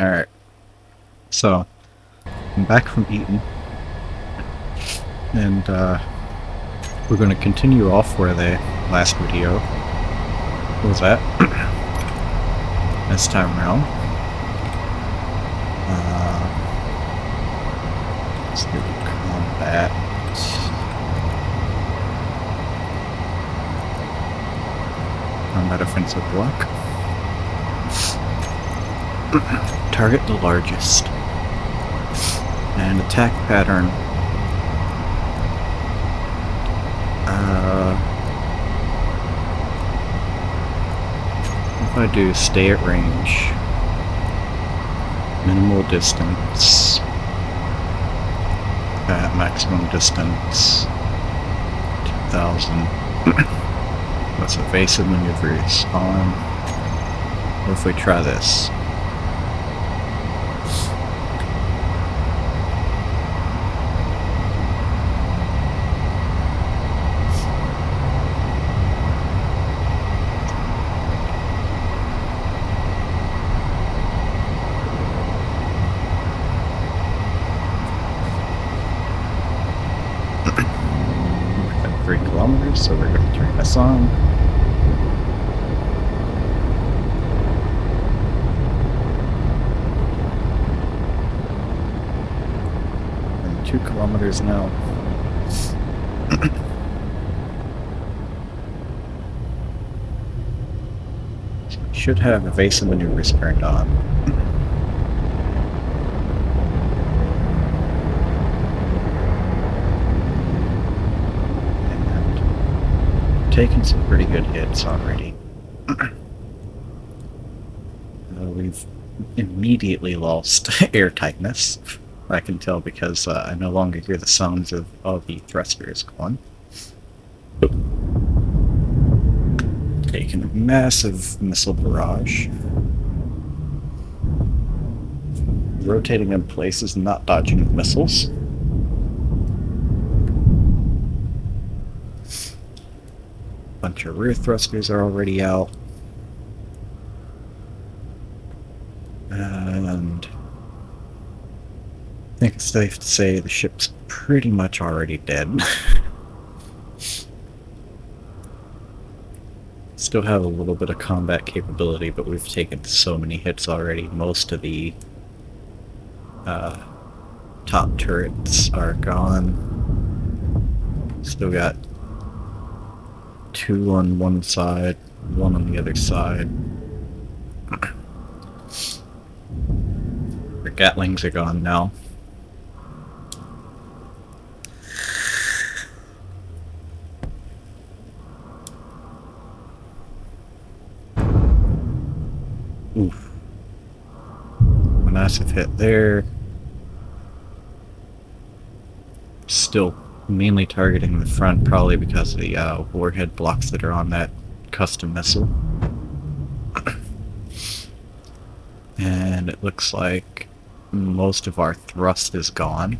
Alright, so I'm back from eating, and we're going to continue off where the last video was at this time around. Let's do combat. Combat offensive block. Target the largest. And attack pattern. If I do stay at range, minimal distance, at maximum distance, 2000. Let's evasive maneuvers on. What if we try this? We're at 3 kilometers, so we're going to turn this on. And 2 kilometers now. So we should have evasive maneuvers turned on. Taken some pretty good hits already. We've immediately lost air tightness. I can tell because I no longer hear the sounds of all the thrusters going. Taking a massive missile barrage. Rotating in places, not dodging missiles. Bunch of rear thrusters are already out. And I think it's safe to say the ship's pretty much already dead. Still have a little bit of combat capability, but we've taken so many hits already. Most of the top turrets are gone. Still got 2 on one side, 1 on the other side. The Gatlings are gone now. Oof. Massive hit there. Still mainly targeting the front, probably because of the warhead blocks that are on that custom missile. And it looks like most of our thrust is gone.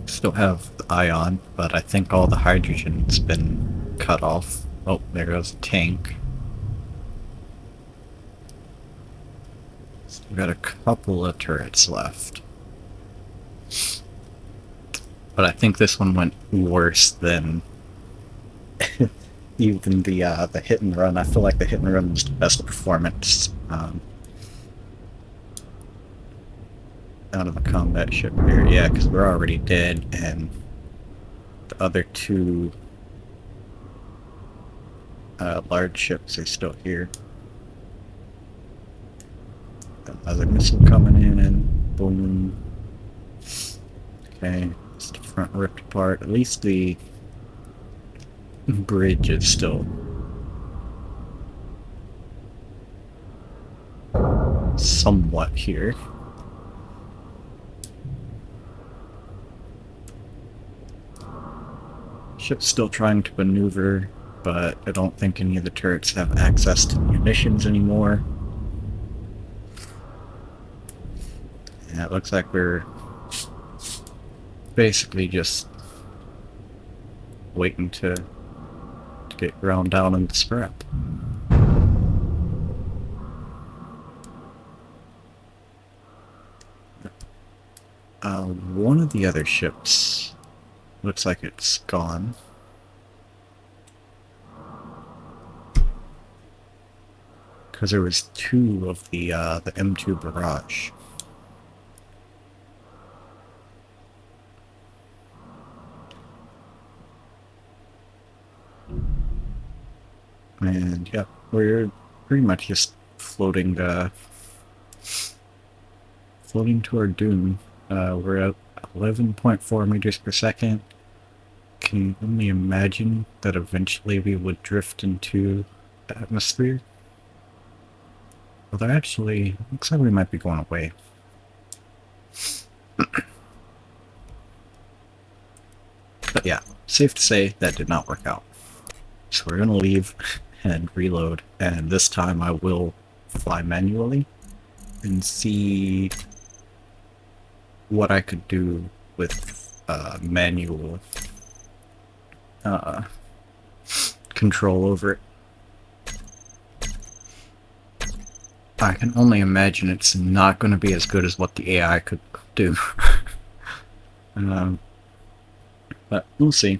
Still have the ion, but I think all the hydrogen's been cut off. Oh, there goes a tank. Still got a couple of turrets left. But I think this one went worse than even the hit and run. I feel like the hit and run was the best performance out of a combat ship here. Yeah, because we're already dead, and the other 2 large ships are still here. Another missile coming in, and boom. Okay. The front ripped apart. At least the bridge is still somewhat here. Ship's still trying to maneuver, but I don't think any of the turrets have access to munitions anymore. Yeah, it looks like we're basically just waiting to get ground down into scrap. One of the other ships looks like it's gone. Because there was two of the M2 barrage. And yeah, we're pretty much just floating floating to our doom. We're at 11.4 meters per second. Can only imagine that eventually we would drift into the atmosphere. Although actually, looks like we might be going away. But yeah, safe to say that did not work out. So we're gonna leave and reload, and this time I will fly manually and see what I could do with manual control over it. I can only imagine it's not going to be as good as what the AI could do. But we'll see.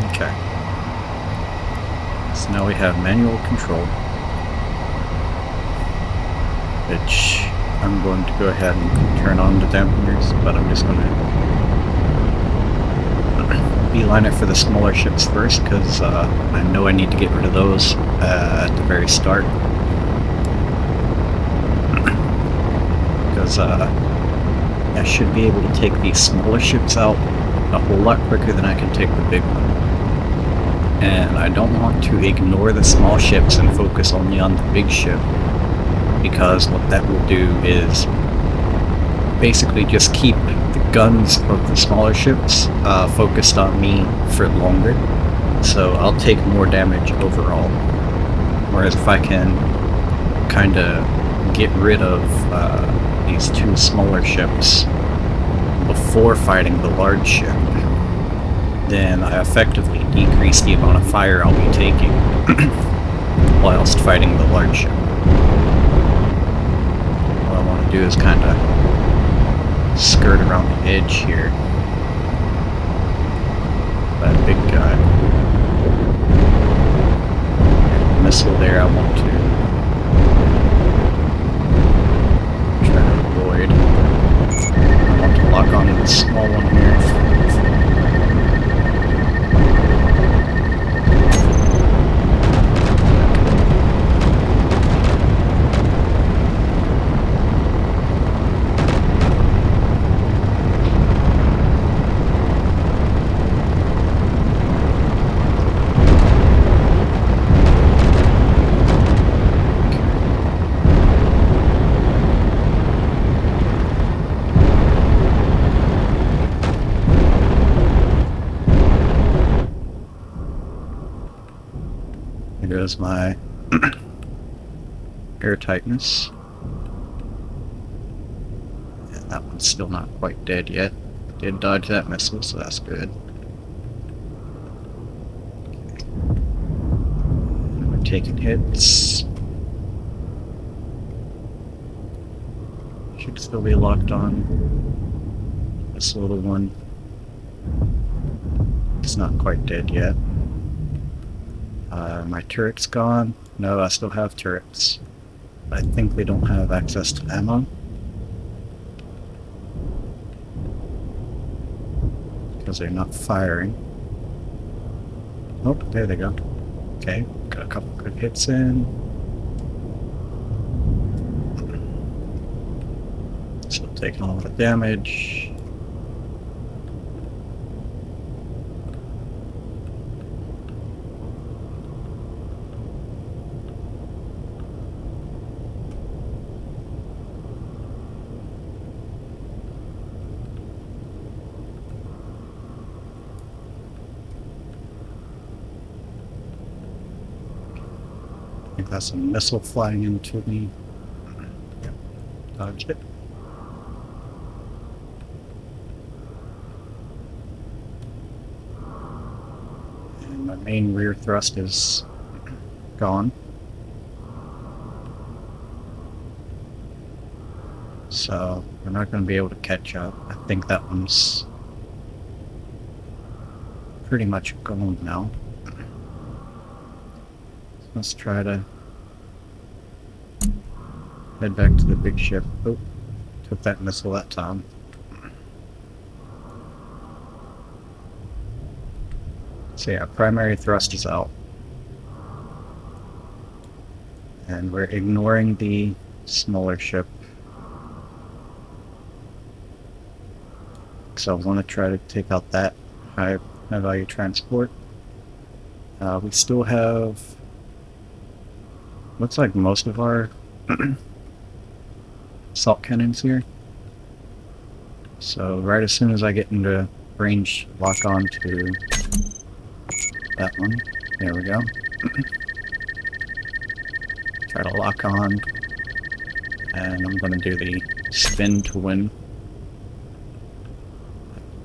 Okay. So now we have manual control, which I'm going to go ahead and turn on the dampeners, but I'm just going to beeline it for the smaller ships first, because I know I need to get rid of those at the very start. Because I should be able to take these smaller ships out a whole lot quicker than I can take the big one. And I don't want to ignore the small ships and focus only on the big ship, because what that will do is basically just keep the guns of the smaller ships focused on me for longer, so I'll take more damage overall. Whereas if I can kind of get rid of these two smaller ships before fighting the large ship, then I effectively decrease the amount of fire I'll be taking whilst fighting the large ship. What I want to do is kind of skirt around the edge here. That big guy. The missile there I want to try to avoid. I want to lock onto the small one here. There goes my air tightness. And that one's still not quite dead yet. Did dodge that missile, so that's good. Okay. We're taking hits. Should still be locked on. This little one. It's not quite dead yet. My turret's gone. No, I still have turrets. I think they don't have access to ammo. Because they're not firing. Oh, there they go. Okay, got a couple good hits in. taking a lot of damage. I think that's a missile flying into me. Yep, dodged it. And my main rear thrust is gone. So we're not going to be able to catch up. I think that one's pretty much gone now. Let's try to head back to the big ship. Oh, took that missile that time. So yeah, primary thrust is out. And we're ignoring the smaller ship. So I want to try to take out that high value transport. We still have, looks like most of our assault cannons here. So right as soon as I get into range, lock on to that one. There we go. Try to lock on, and I'm going to do the spin to win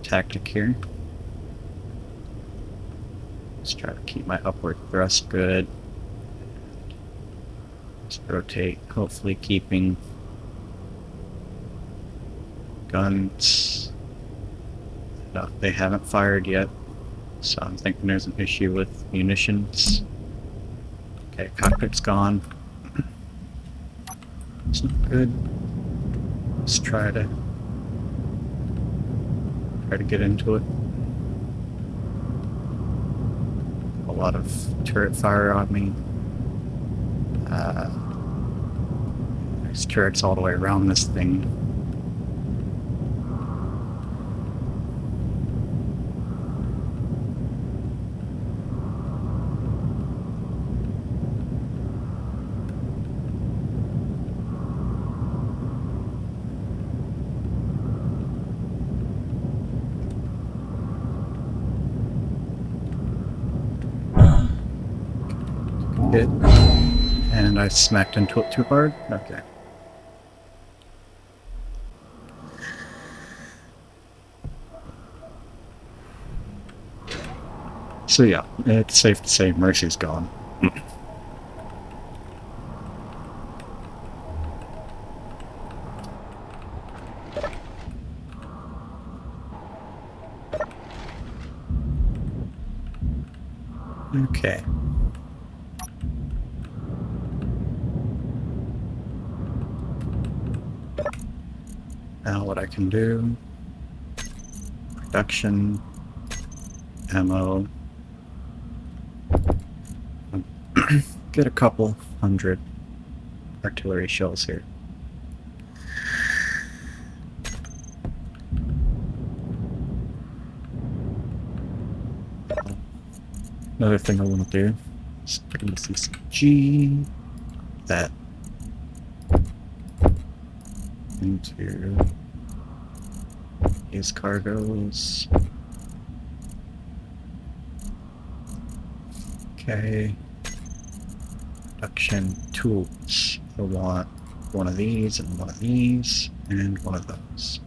tactic here. Let's try to keep my upward thrust good. Just rotate, hopefully keeping guns. No, they haven't fired yet, so I'm thinking there's an issue with munitions. Okay, cockpit's gone. It's not good. Let's try to get into it. A lot of turret fire on me. There's turrets all the way around this thing. Hit, and I smacked into it too hard. Okay. So yeah, it's safe to say Mercy's gone. Okay. Now what I can do, production, ammo, get a couple hundred artillery shells here. Another thing I want to do is put in CCG, that into these cargoes. Okay. Production tools. I want one of these and one of these and one of those.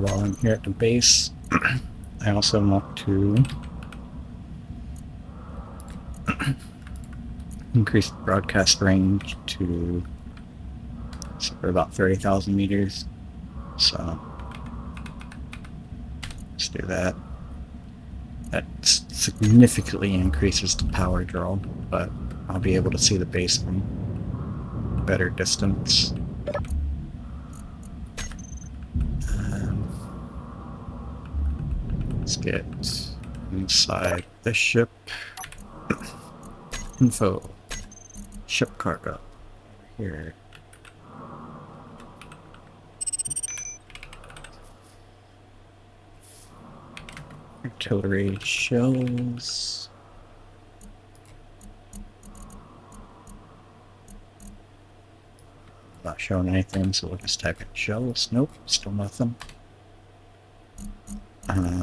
While I'm here at the base, I also want to increase the broadcast range to about 30,000 meters. So let's do that. That significantly increases the power draw, but I'll be able to see the base from better distance. Let's get inside the ship. Info. Ship cargo. Here. Artillery shells. Not showing anything, so we'll just type in shells. Nope, still nothing. Okay.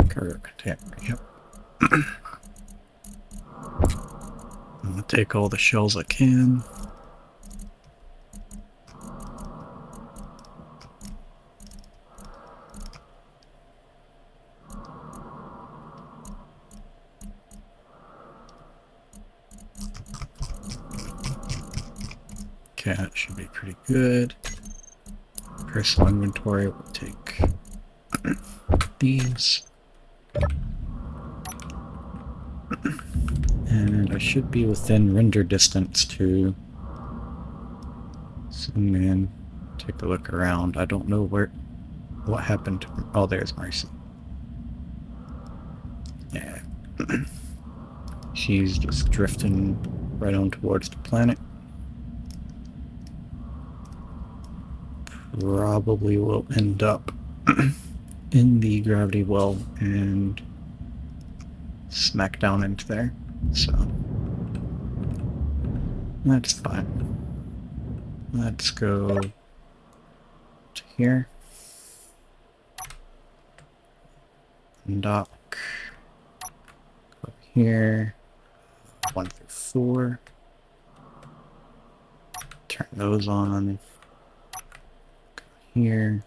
Cargo container, yep. I'm gonna take all the shells I can. Okay, that should be pretty good. Personal inventory, we'll take these. And I should be within render distance to zoom in, take a look around. I don't know what happened to, oh, there's Marcy. Yeah. She's just drifting right on towards the planet. Probably will end up in the gravity well and smack down into there, so that's fine. Let's go to here. Dock. Go here. 1 through 4. Turn those on. Go here.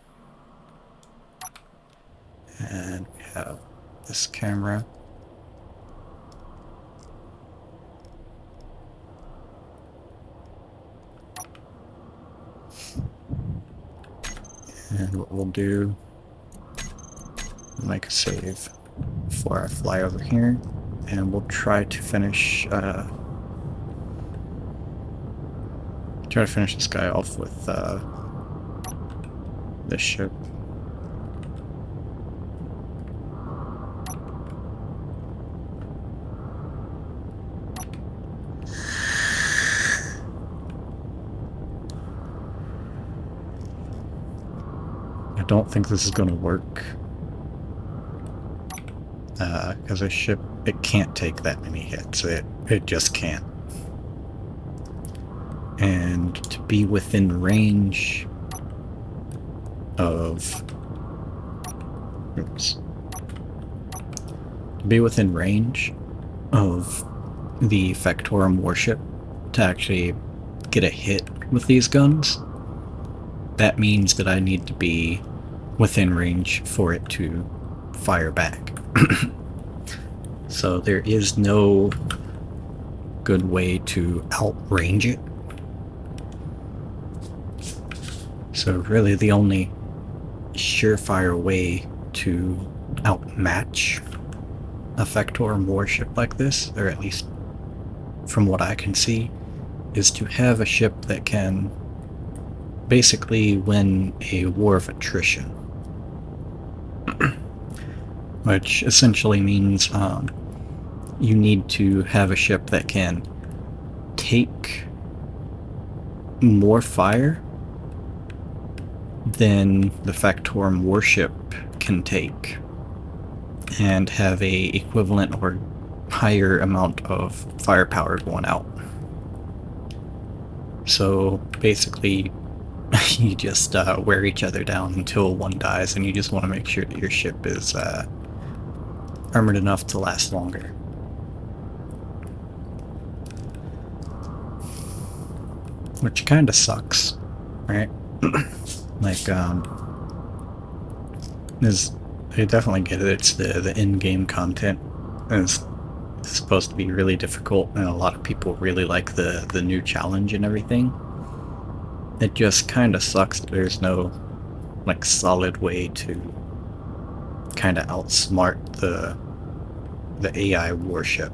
And we have this camera. And what we'll do, make a save before I fly over here, and we'll try to finish this guy off with this ship. I don't think this is going to work. Because a ship, it can't take that many hits. It just can't. And to be within range of... Oops. To be within range of the Factorum warship to actually get a hit with these guns, that means that I need to be within range for it to fire back. So there is no good way to outrange it. So really the only surefire way to outmatch a Factorum warship like this, or at least from what I can see, is to have a ship that can basically win a war of attrition. Which essentially means you need to have a ship that can take more fire, than the Factorum warship can take, and have a equivalent or higher amount of firepower going out. So basically, you just wear each other down until one dies, and you just want to make sure that your ship is armored enough to last longer. Which kind of sucks, right? Like, I definitely get it. It's the in-game content. It's supposed to be really difficult, and a lot of people really like the new challenge and everything. It just kind of sucks that there's no, like, solid way to kind of outsmart the AI warship.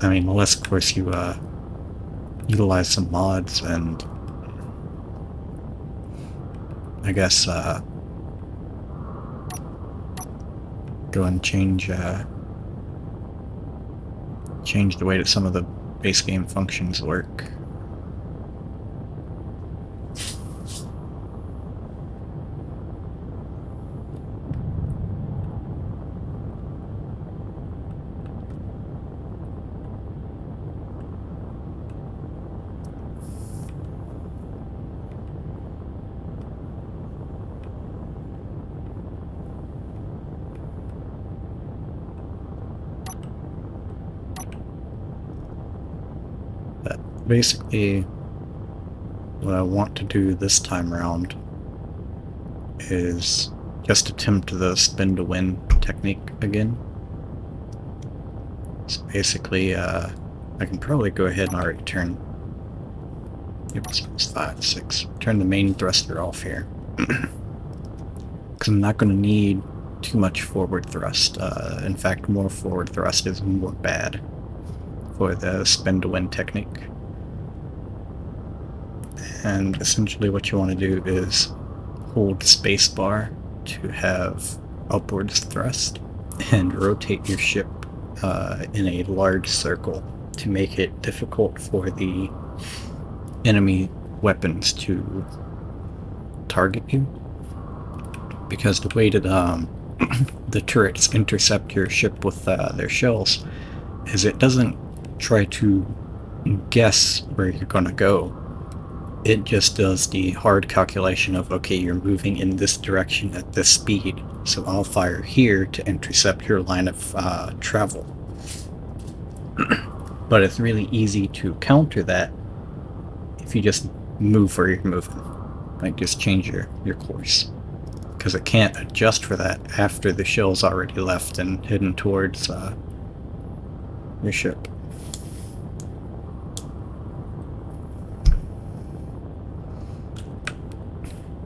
I mean, unless, of course, you utilize some mods and I guess go and change the way that some of the base game functions work. But basically, what I want to do this time around is just attempt the spin to win technique again. So basically, I can probably go ahead and already turn, oops, 5, 6, turn the main thruster off here. Because I'm not going to need too much forward thrust. In fact, more forward thrust is more bad for the spin to win technique. And essentially what you want to do is hold spacebar to have upwards thrust and rotate your ship in a large circle to make it difficult for the enemy weapons to target you. Because the way that the turrets intercept your ship with their shells is it doesn't try to guess where you're gonna go. It just does the hard calculation of, okay, you're moving in this direction at this speed, so I'll fire here to intercept your line of travel. But it's really easy to counter that if you just move where you're moving. Like, just change your course. Because it can't adjust for that after the shell's already left and hidden towards your ship.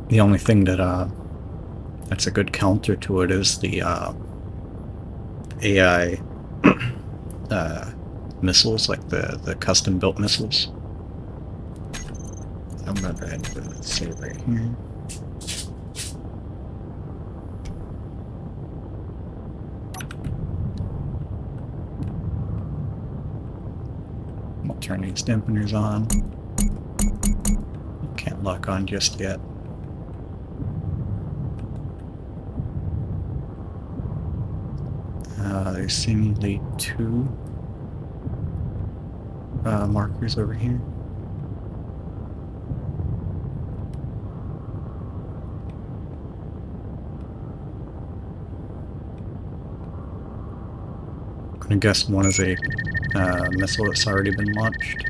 The only thing that that's a good counter to it is the AI missiles, like the custom built missiles. I'm gonna go ahead and put it save right here. I'll turn these dampeners on. Can't lock on just yet. There's seemingly 2 markers over here. I'm gonna guess one is a missile that's already been launched.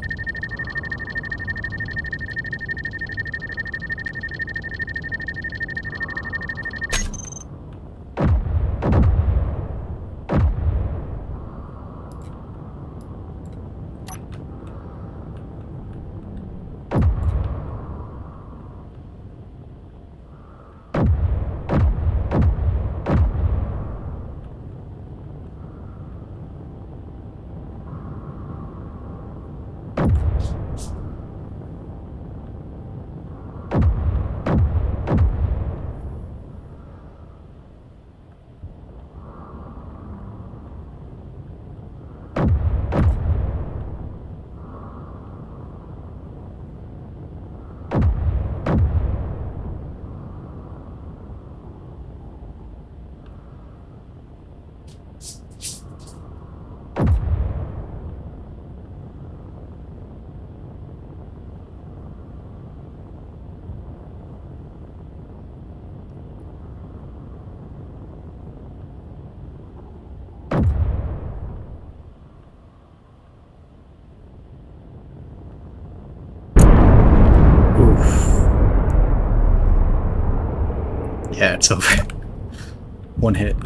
Yeah, it's over. One hit.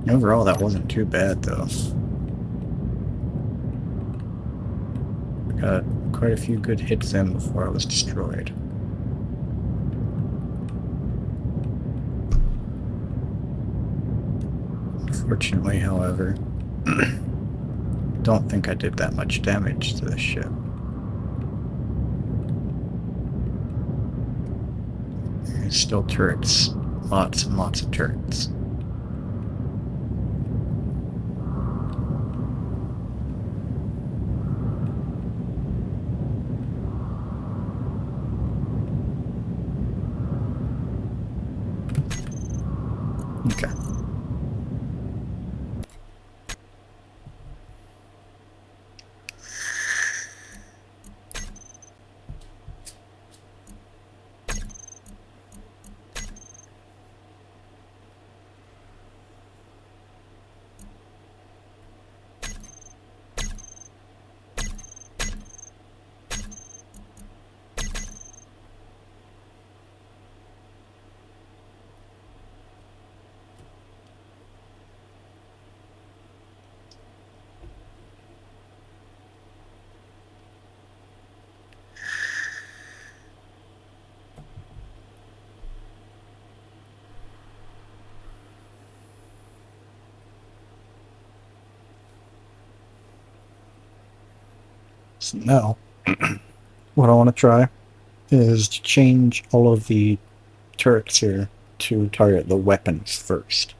Overall, that wasn't too bad, though. Got quite a few good hits in before I was destroyed. Unfortunately, however, don't think I did that much damage to the ship. There's still turrets. Lots and lots of turrets. Okay. So now, what I want to try is to change all of the turrets here to target the weapons first.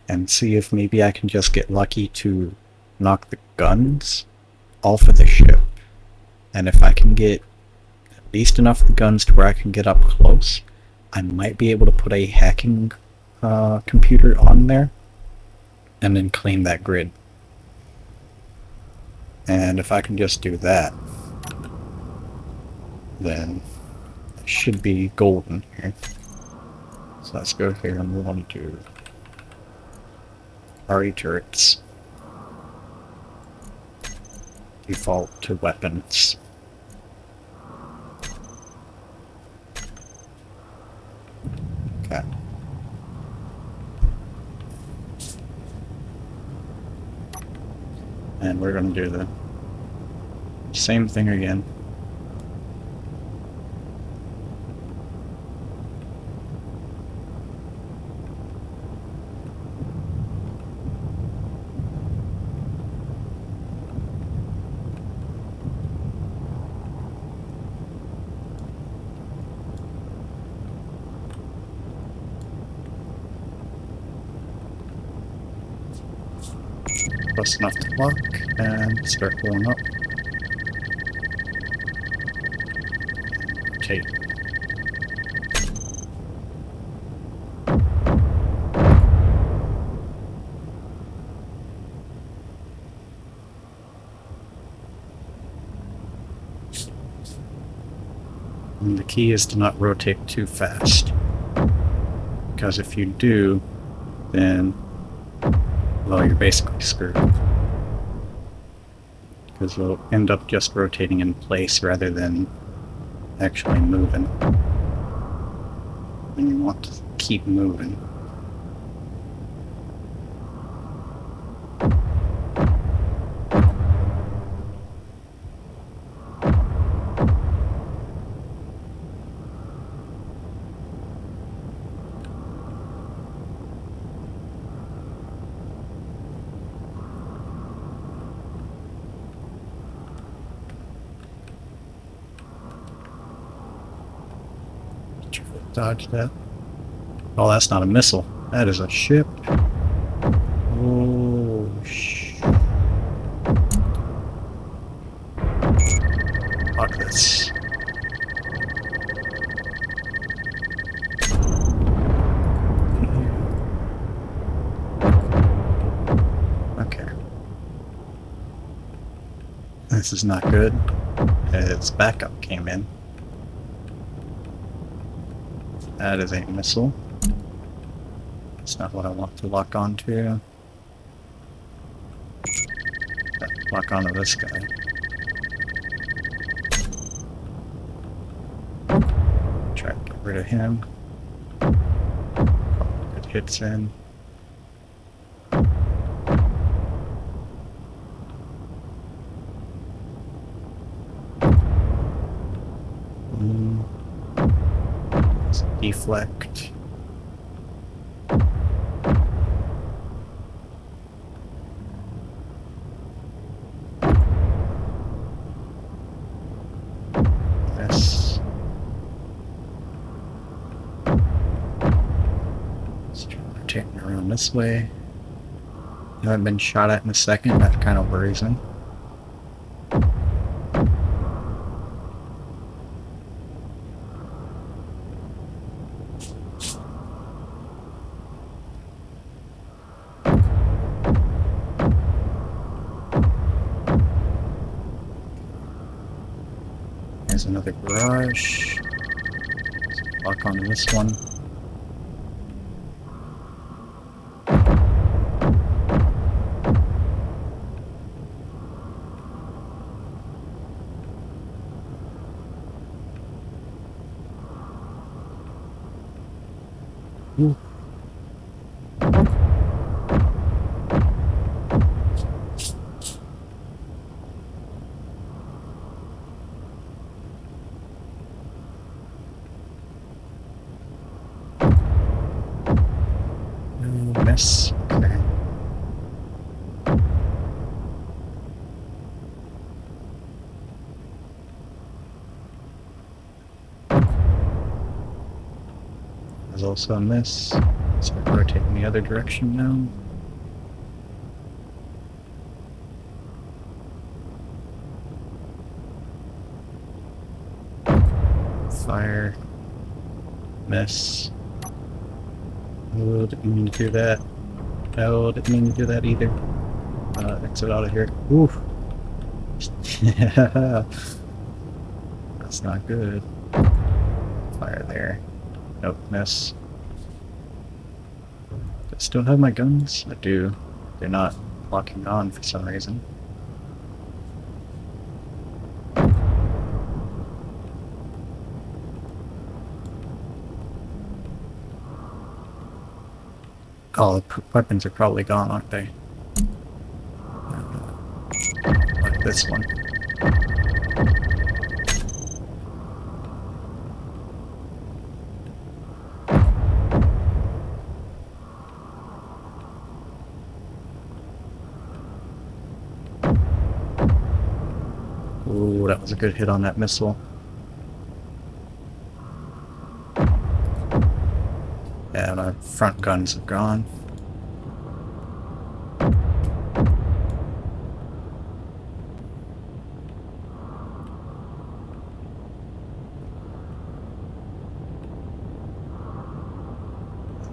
And see if maybe I can just get lucky to knock the guns off of the ship. And if I can get at least enough of the guns to where I can get up close, I might be able to put a hacking computer on there and then claim that grid. And if I can just do that, then it should be golden here. So let's go here and we want to do RE turrets. Default to weapons. Okay. And we're going to do the same thing again. Close enough to lock and start pulling up. Rotate. And the key is to not rotate too fast, because if you do, then, well, you're basically screwed. Because you'll end up just rotating in place rather than actually moving. And you want to keep moving. Dodge that. Oh, that's not a missile. That is a ship. Oh, fuck this. Okay. This is not good. Its backup came in. That is a missile. That's not what I want to lock onto. Lock onto this guy. rid of him. Good hits in. Let's deflect. This. Let's try rotating around this way. I haven't been shot at in a second, that kind of worries me. There's another garage. Let's lock onto this one. Ooh. Miss. Okay. There's also a miss. So I rotate in the other direction now. Fire. Miss. Oh, didn't mean to do that. Oh, didn't mean to do that either. Exit out of here. Ooh. Yeah. That's not good. Fire there. Nope, miss. Do I still have my guns? I do. They're not locking on for some reason. Oh, the weapons are probably gone, aren't they? Like this one. Ooh, that was a good hit on that missile. Yeah, my front guns have gone.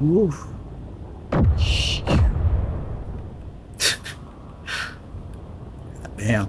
Ooh. Damn.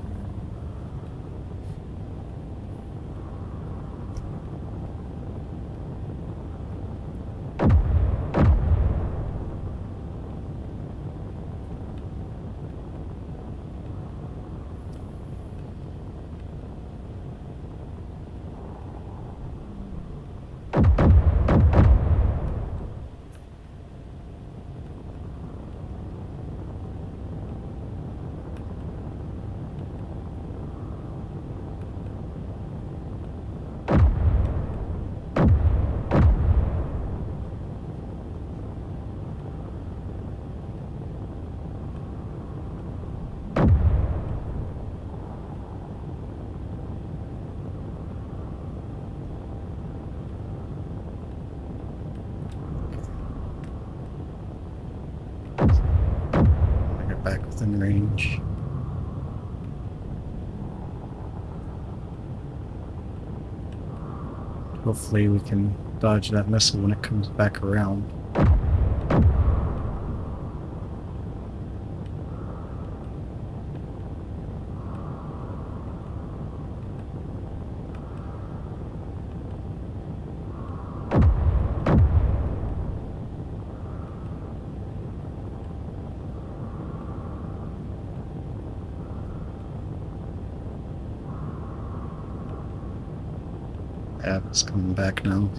Back within range. Hopefully we can dodge that missile when it comes back around. Yeah, it's coming back now.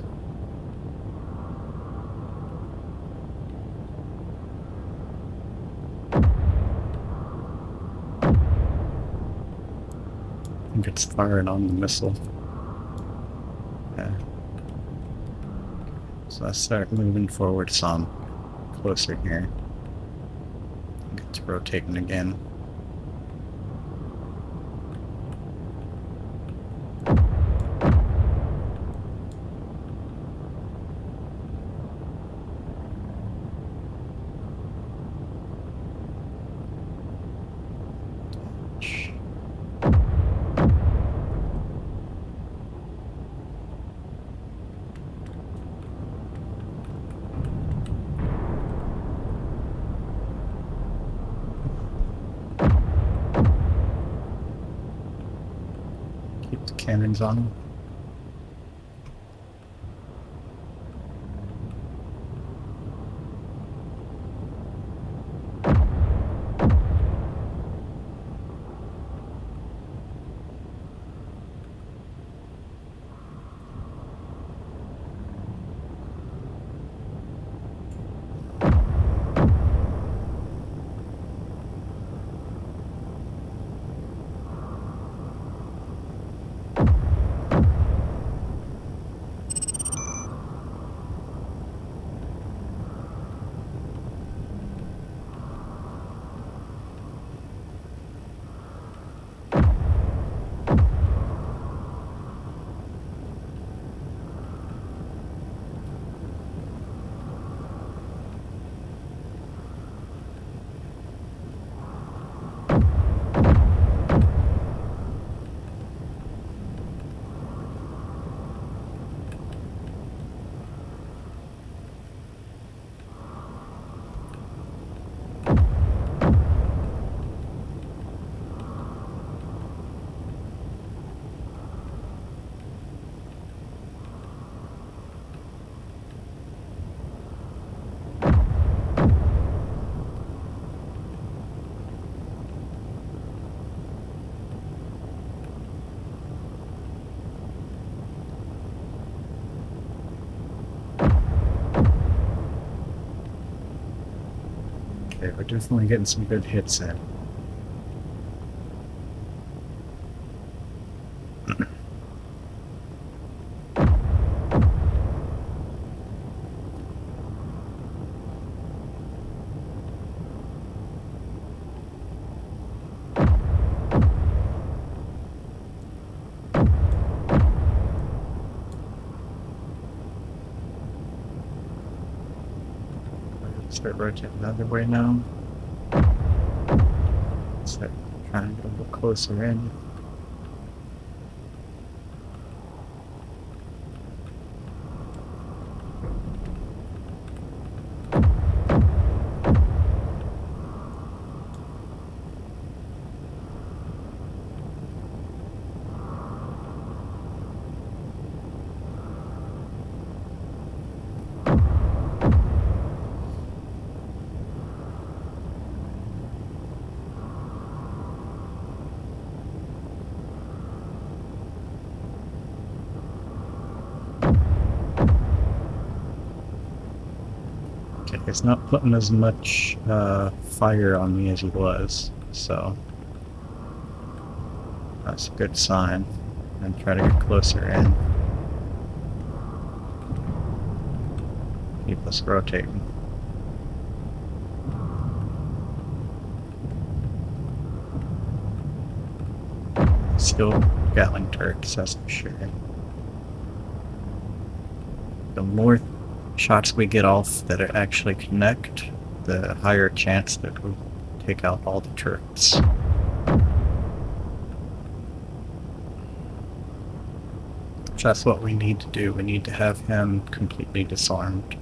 think it's firing on the missile. Okay. So let's start moving forward some. Closer here. I think it's rotating again. Keep the cannons on them. Okay, we're definitely getting some good hits in. Start rotating the other way now. Start trying to get a little closer in. Okay, he's not putting as much fire on me as he was, so that's a good sign. And try to get closer in. Keep us rotating. Still Gatling turrets, that's for sure. The more shots we get off that actually connect, the higher chance that we'll take out all the turrets. That's what we need to do. We need to have him completely disarmed.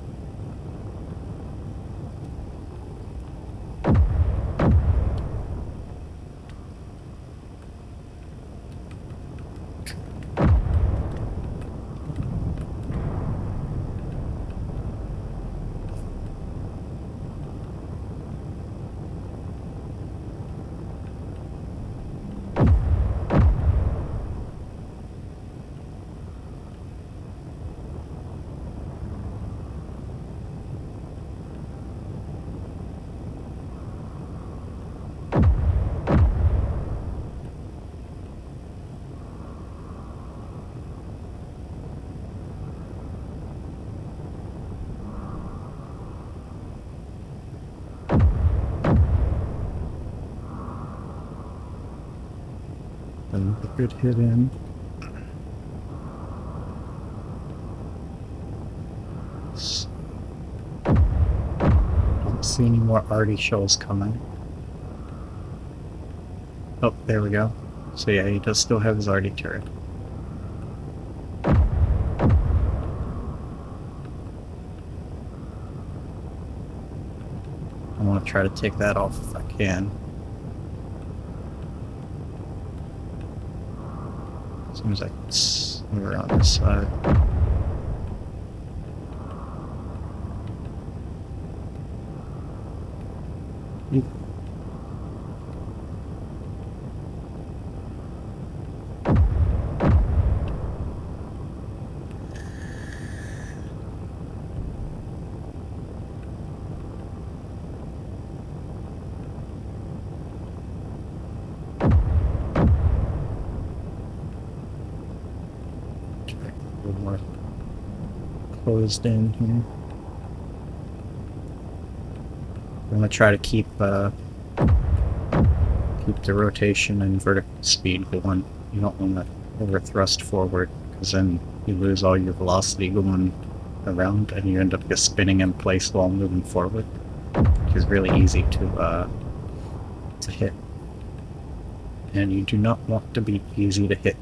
Good hit in. Don't see any more arty shells coming. Oh, there we go. So yeah, he does still have his arty turret. I want to try to take that off if I can. Seems like it's over on this side. Eep. A little more closed in here. I'm gonna try to keep the rotation and vertical speed going. You don't want to over thrust forward, because then you lose all your velocity going around, and you end up just spinning in place while moving forward, which is really easy to hit. And you do not want to be easy to hit.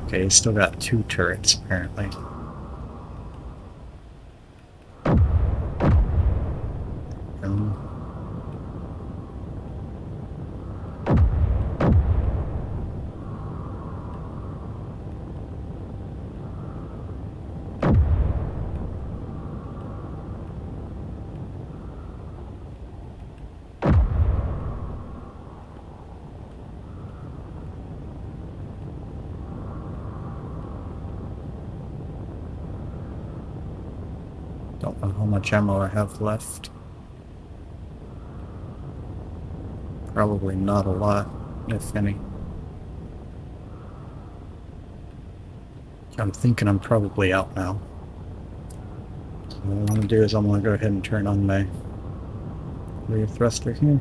Okay, he's still got 2 turrets, apparently. Don't know how much ammo I have left. Probably not a lot, if any. I'm thinking I'm probably out now. So what I'm going to do is I'm going to go ahead and turn on my rear thruster here.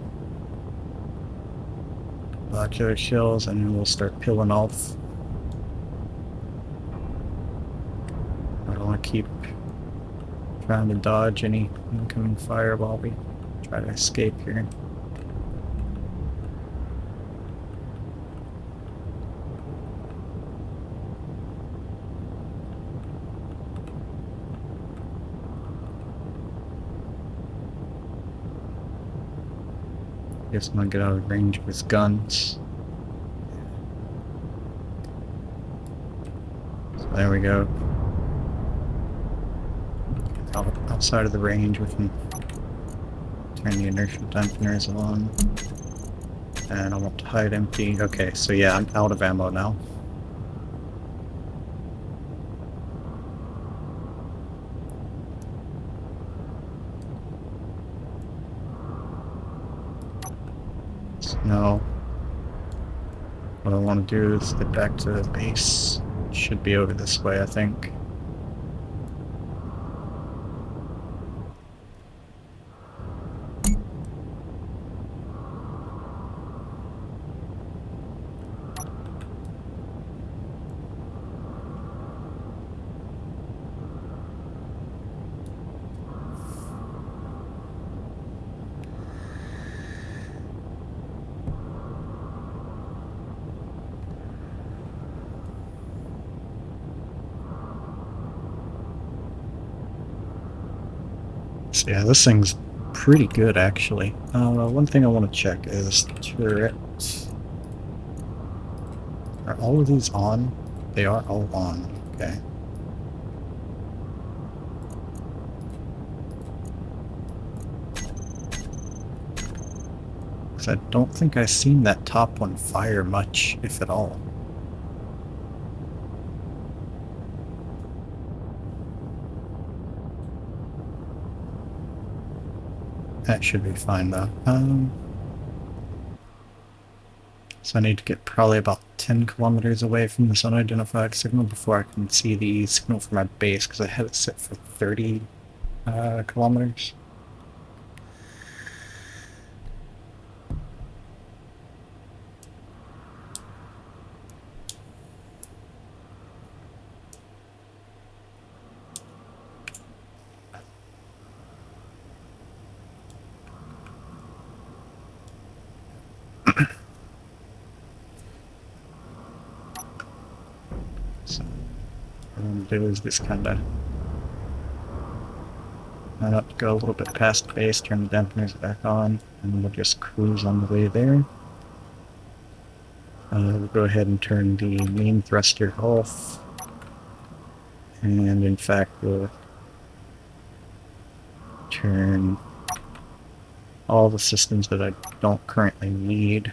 Ocular shells, and then we'll start peeling off. I don't want to keep trying to dodge any incoming fire while we try to escape here. Guess I'm gonna get out of range of his guns. So there we go. Outside of the range, we can turn the inertial dampeners on. And I want to hide empty. Okay, so yeah, I'm out of ammo now. So now, what I want to do is get back to the base. It should be over this way, I think. So yeah, this thing's pretty good, actually. One thing I want to check is the turret. Are all of these on? They are all on, okay. Because I don't think I've seen that top one fire much, if at all. That should be fine, though. So I need to get probably about 10 kilometers away from this unidentified signal before I can see the signal for my base, because I had it set for 30 kilometers. So what I'm going to do is just kind of line up, go a little bit past the base, turn the dampeners back on, and we'll just cruise on the way there. We'll go ahead and turn the main thruster off, and in fact we'll turn all the systems that I don't currently need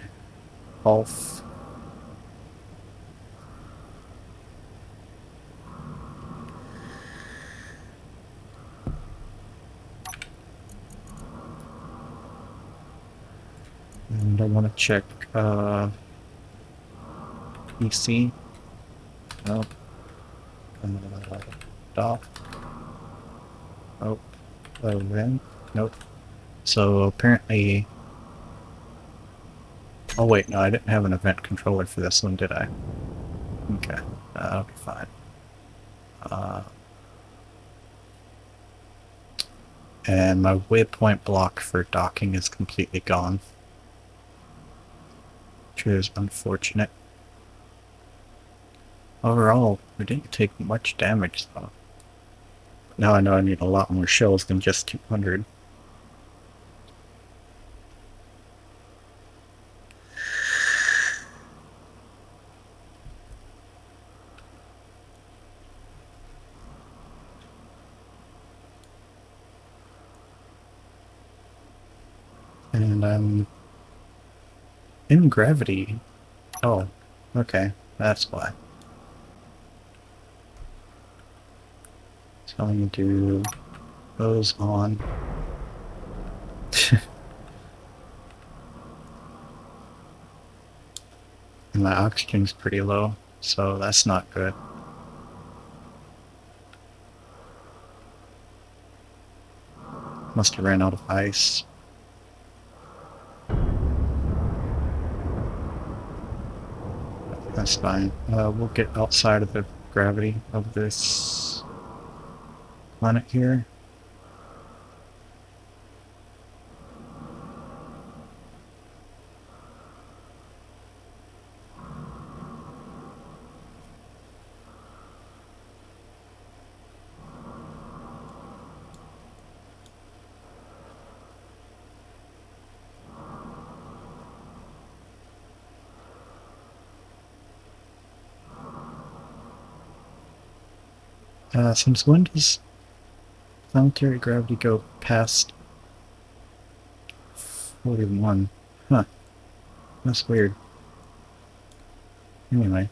off. And I want to check PC. Nope. Dock. Oh, event. Nope. So apparently. Oh wait, no, I didn't have an event controller for this one, did I? Okay, that'll be fine. And my waypoint block for docking is completely gone, which is unfortunate. Overall, we didn't take much damage though. Now I know I need a lot more shells than just 200. And I'm in gravity. Oh, okay, that's why. So I'm gonna do those on. And my oxygen's pretty low, so that's not good. Must have ran out of ice. That's fine. We'll get outside of the gravity of this planet here. Since when does planetary gravity go past 41? Huh. That's weird. Anyway.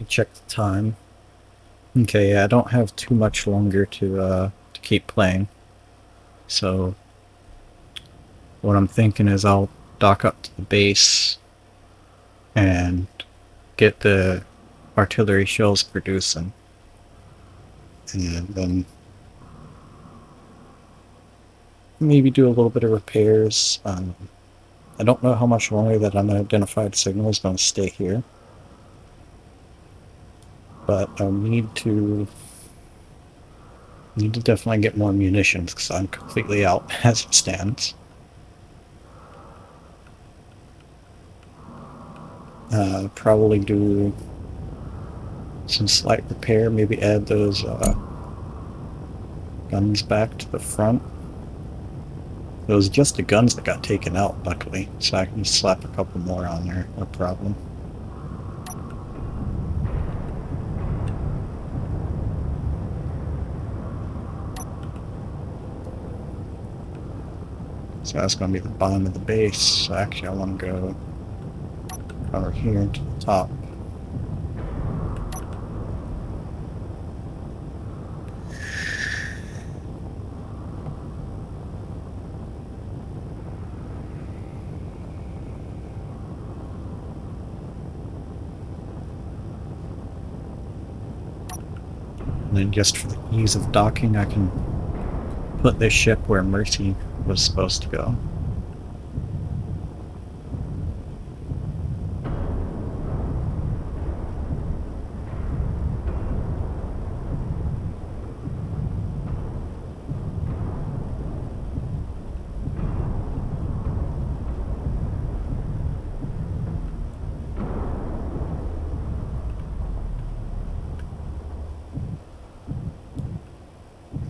Check the time. Okay, yeah, I don't have too much longer to keep playing. So what I'm thinking is I'll dock up to the base and get the artillery shells producing. And then maybe do a little bit of repairs. I don't know how much longer that unidentified signal is going to stay here. But I need to definitely get more munitions because I'm completely out as it stands. Probably do some slight repair, maybe add those guns back to the front. It was just the guns that got taken out, luckily, so I can slap a couple more on there, no problem. So that's going to be the bottom of the base. So actually I want to go over here to the top. And then just for the ease of docking, I can put this ship where Mercy was supposed to go.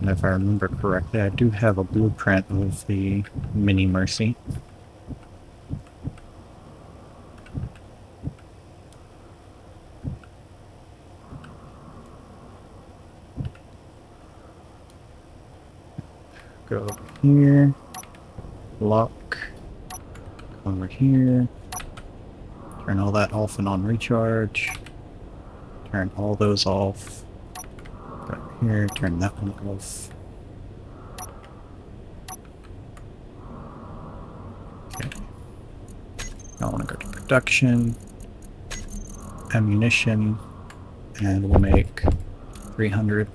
And if I remember correctly, I do have a blueprint of the Mini Mercy. Go over here, lock, over here, turn all that off and on recharge, turn all those off, go here, turn that one off. Okay. Now I want to go to production, ammunition, and we'll make 300.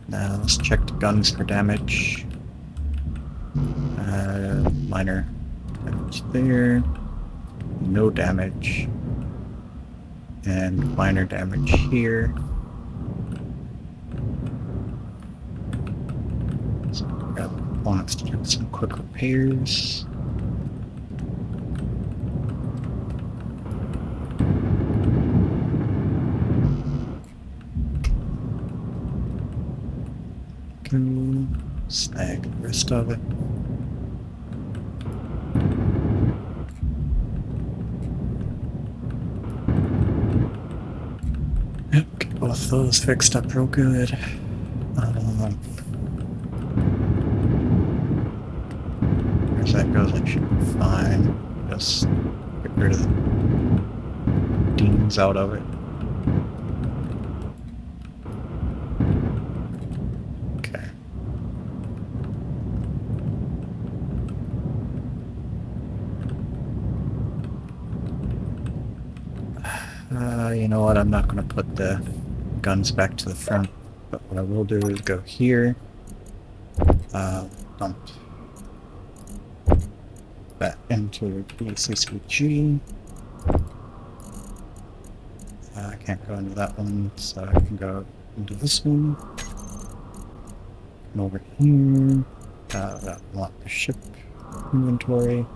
Now let's check the guns for damage. Minor damage there, no damage, and minor damage here. So grab components to do some quick repairs. Go snag the rest of it. Yep, get both those fixed up real good. As that goes, I should be fine. Just get rid of the demons out of it. Okay. You know what? I'm not going to put the guns back to the front, but what I will do is go here, dump that into the CCG. I can't go into that one, so I can go into this one. And over here, lock the ship inventory.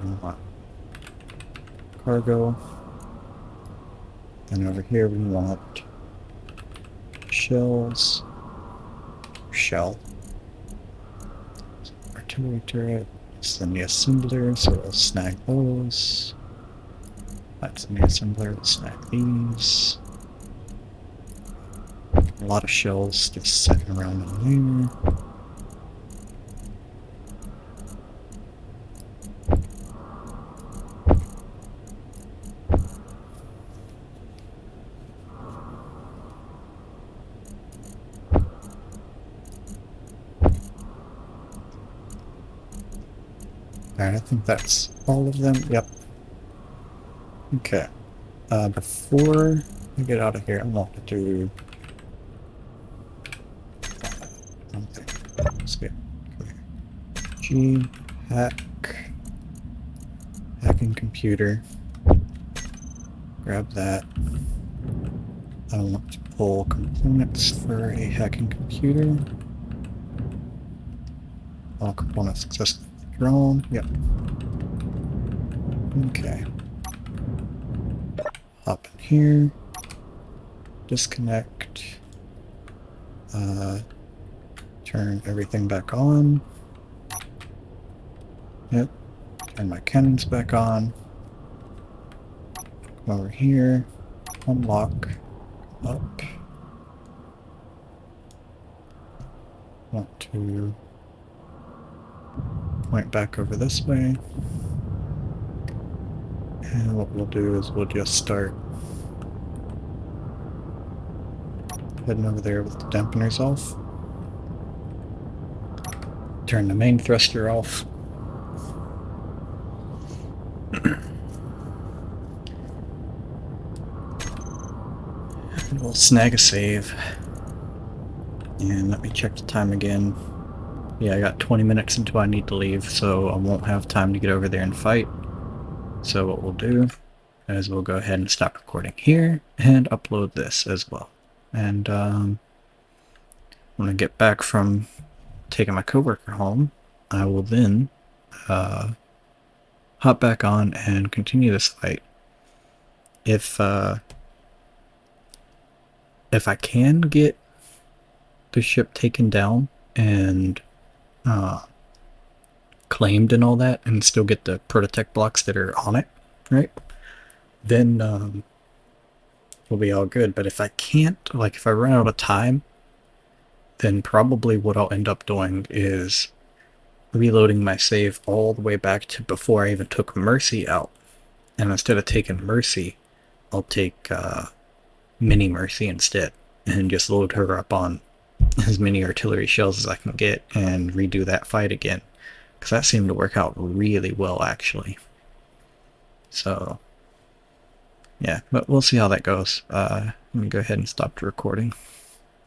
Unlock cargo. And over here we want shells. Shell. Artillery turret. Then the assembler, so we'll snag those. That's in the assembler, we'll snag these. A lot of shells just sitting around in there. Alright, I think that's all of them. Yep. Okay. Before I get out of here, I want to do something. Let's get G hacking computer. Grab that. I want to pull components for a hacking computer. All components successfully drawn. Yep. Okay. Hop in here. Disconnect. Turn everything back on. Yep. Turn my cannons back on. Come over here. Unlock up. Want to point back over this way. And what we'll do is we'll just start heading over there with the dampeners off. Turn the main thruster off. And we'll snag a save. And let me check the time again. Yeah, I got 20 minutes until I need to leave, so I won't have time to get over there and fight. So what we'll do is we'll go ahead and stop recording here and upload this as well. And when I get back from taking my coworker home, I will then hop back on and continue this fight. If I can get the ship taken down and claimed and all that, and still get the prototech blocks that are on it, right? Then we'll be all good. But if I can't, like if I run out of time, then probably what I'll end up doing is reloading my save all the way back to before I even took Mercy out. And instead of taking Mercy, I'll take Mini Mercy instead, and just load her up on as many artillery shells as I can get and redo that fight again. Because that seemed to work out really well, actually. So, yeah, but we'll see how that goes. Let me go ahead and stop the recording.